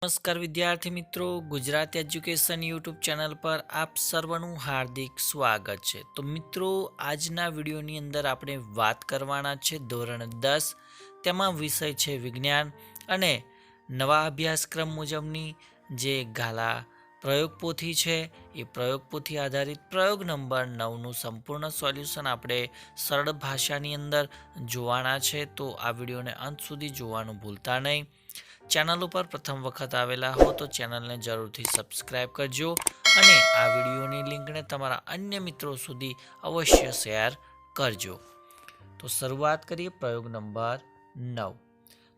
નમસ્કાર વિદ્યાર્થી મિત્રો, ગુજરાત એજ્યુકેશન યુટ્યુબ ચેનલ પર આપ સર્વનું હાર્દિક સ્વાગત છે। તો મિત્રો, આજના વિડીયોની અંદર આપણે વાત કરવાના છે ધોરણ 10, તેમાં વિષય છે વિજ્ઞાન અને નવા અભ્યાસક્રમ મુજબની જે ગાલા પ્રયોગ પોથી છે એ પ્રયોગ પોથી આધારિત પ્રયોગ નંબર 9નું સંપૂર્ણ સોલ્યુશન આપણે સરળ ભાષાની અંદર જોવાના છે। તો આ વિડીયોને અંત સુધી જોવાનું ભૂલતા નહીં। ચેનલ ઉપર પ્રથમ વખત આવેલા હો તો ચેનલને જરૂરથી સબસ્ક્રાઇબ કરજો અને આ વિડીયોની લિંકને તમારા અન્ય મિત્રો સુધી અવશ્ય શેર કરજો। તો શરૂઆત કરીએ પ્રયોગ નંબર 9।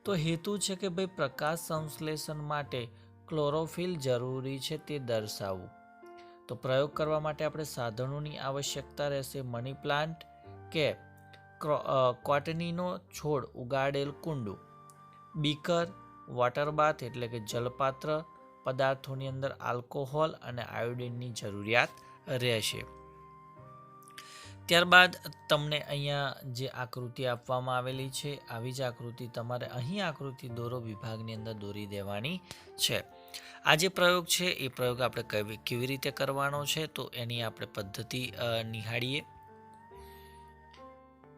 તો હેતુ છે કે ભાઈ પ્રકાશ સંશ્લેષણ માટે ક્લોરોફિલ જરૂરી છે તે દર્શાવવું। તો પ્રયોગ કરવા માટે આપણે સાધનોની આવશ્યકતા રહેશે। મની પ્લાન્ટ કે કોટનીનો છોડ ઉગાડેલ કુંડું, બીકર, વોટર બાથ એટલે કે જલપાત્ર, પદાર્થોની અંદર આલ્કોહોલ અને આયોડિનની જરૂરિયાત રહેશે। ત્યારબાદ તમને અહીંયા જે આકૃતિ આપવામાં આવેલી છે આવી જ આકૃતિ તમારે અહીં આકૃતિ દોરો વિભાગની અંદર દોરી દેવાની છે। આ જે પ્રયોગ છે એ પ્રયોગ આપણે કેવી રીતે કરવાનો છે તો એની આપણે પદ્ધતિ નિહાળીએ।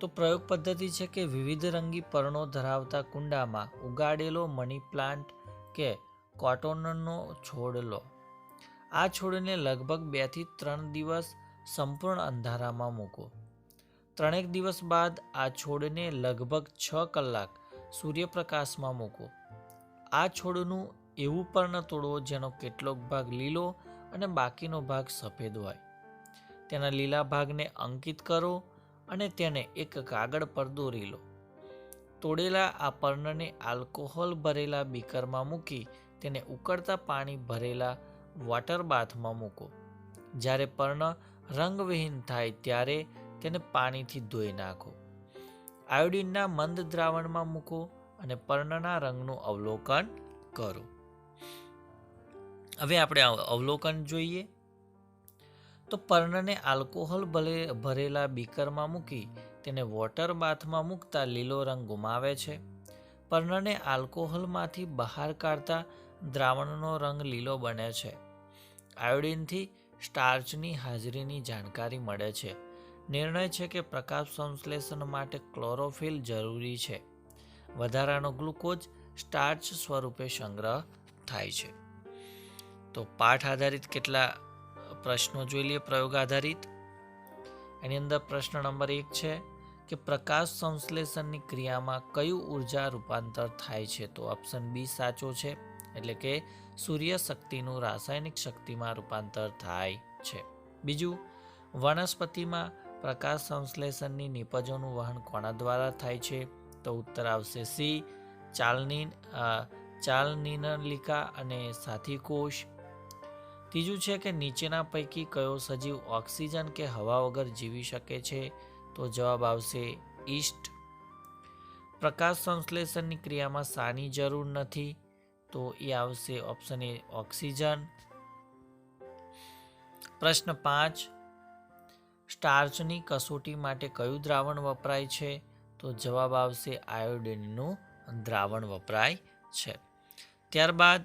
તો પ્રયોગ પદ્ધતિ છે કે વિવિધ રંગી પર્ણો ધરાવતા કુંડામાં ઉગાડેલો મની પ્લાન્ટ કે કોટનનો છોડ લો। આ છોડને લગભગ 2 થી 3 દિવસ સંપૂર્ણ અંધારામાં મૂકો। 3 દિવસ બાદ આ છોડને લગભગ 6 કલાક સૂર્યપ્રકાશમાં મૂકો। આ છોડનું એવું પર્ણ તોડવો જેનો કેટલોક ભાગ લીલો અને બાકીનો ભાગ સફેદ હોય। તેના લીલા ભાગને અંકિત કરો અને તેને એક કાગળ પર દોરી લો। તોડેલા આ પર્ણને આલ્કોહોલ ભરેલા બીકરમાં મૂકી તેને ઉકળતા પાણી ભરેલા વોટર બાથમાં મૂકો। જ્યારે પર્ણ રંગવિહીન થાય ત્યારે તેને પાણીથી ધોઈ નાખો। આયોડિનના મંદ દ્રાવણમાં મૂકો અને પર્ણના રંગનું અવલોકન કરો। હવે આપણે અવલોકન જોઈએ। તો પર્ણને આલ્કોહોલ ભરેલા બીકરમાં મૂકી તેને વોટર બાથમાં મૂકતા લીલો રંગ ગુમાવે છે। પર્ણને આલ્કોહોલમાંથી બહાર કાઢતા દ્રાવણનો રંગ લીલો બને છે। આયોડિનથી સ્ટાર્ચની હાજરીની જાણકારી મળે છે। નિર્ણય છે કે પ્રકાશ સંશ્લેષણ માટે ક્લોરોફિલ જરૂરી છે। વધારાનો ગ્લુકોઝ સ્ટાર્ચ સ્વરૂપે સંગ્રહ થાય છે। તો પાઠ આધારિત કેટલા પ્રશ્નો જોઈ લઈએ પ્રયોગ આધારિત। એની અંદર પ્રશ્ન નંબર 1 છે કે પ્રકાશ સંશ્લેષણની ક્રિયામાં કયું ઉર્જા રૂપાંતર થાય છે તો ઓપ્શન બી સાચો છે, એટલે કે સૂર્ય શક્તિનું રાસાયણિક શક્તિમાં રૂપાંતર થાય છે। બીજું, વનસ્પતિમાં પ્રકાશ સંશ્લેષણની નિપજોનું વહન કોના દ્વારા થાય છે તો ઉત્તર આવશે સી, ચાલનલિકા અને સાથી કોષ। ત્રીજું છે કે નીચેના પૈકી કયો સજીવ ઓક્સિજન કે હવા વગર જીવી શકે છે તો જવાબ આવશે ઈસ્ટ। પ્રકાશ સંશ્લેષણની ક્રિયામાં શાની જરૂર નથી તો એ આવશે ઓપ્શન એ ઓક્સિજન। પ્રશ્ન 5, સ્ટાર્ચની કસોટી માટે કયું દ્રાવણ વપરાય છે તો જવાબ આવશે આયોડિનનું દ્રાવણ વપરાય છે। ત્યારબાદ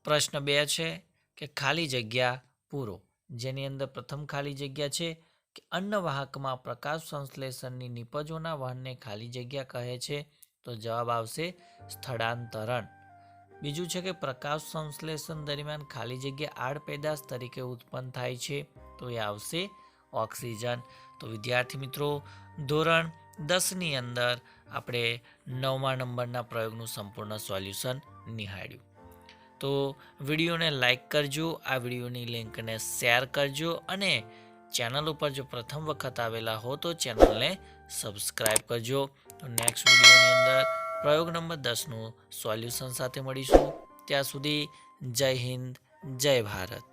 પ્રશ્ન 2 છે કે ખાલી જગ્યા પૂરો, જેની અંદર પ્રથમ ખાલી જગ્યા છે કે અન્નવાહકમાં પ્રકાશ સંશ્લેષણની નિપજોના વહનને ખાલી જગ્યા કહે છે તો જવાબ આવશે સ્થળાંતરણ। બીજું છે કે પ્રકાશ સંશ્લેષણ દરમિયાન ખાલી જગ્યા આડપેદાશ તરીકે ઉત્પન્ન થાય છે તો એ આવશે ઓક્સિજન। તો વિદ્યાર્થી મિત્રો, ધોરણ 10ની અંદર આપણે 9મા નંબરના પ્રયોગનું સંપૂર્ણ સોલ્યુશન નિહાળ્યું। તો વિડીયોને લાઈક કરજો, આ વિડીયોની લિંકને શેર કરજો અને ચેનલ ઉપર જો પ્રથમ વખત આવેલા હો તો ચેનલને સબસ્ક્રાઈબ કરજો। તો નેક્સ્ટ વિડીયોની અંદર પ્રયોગ નંબર 10નું સોલ્યુશન સાથે મળીશું। ત્યાં સુધી જય હિન્દ, જય ભારત।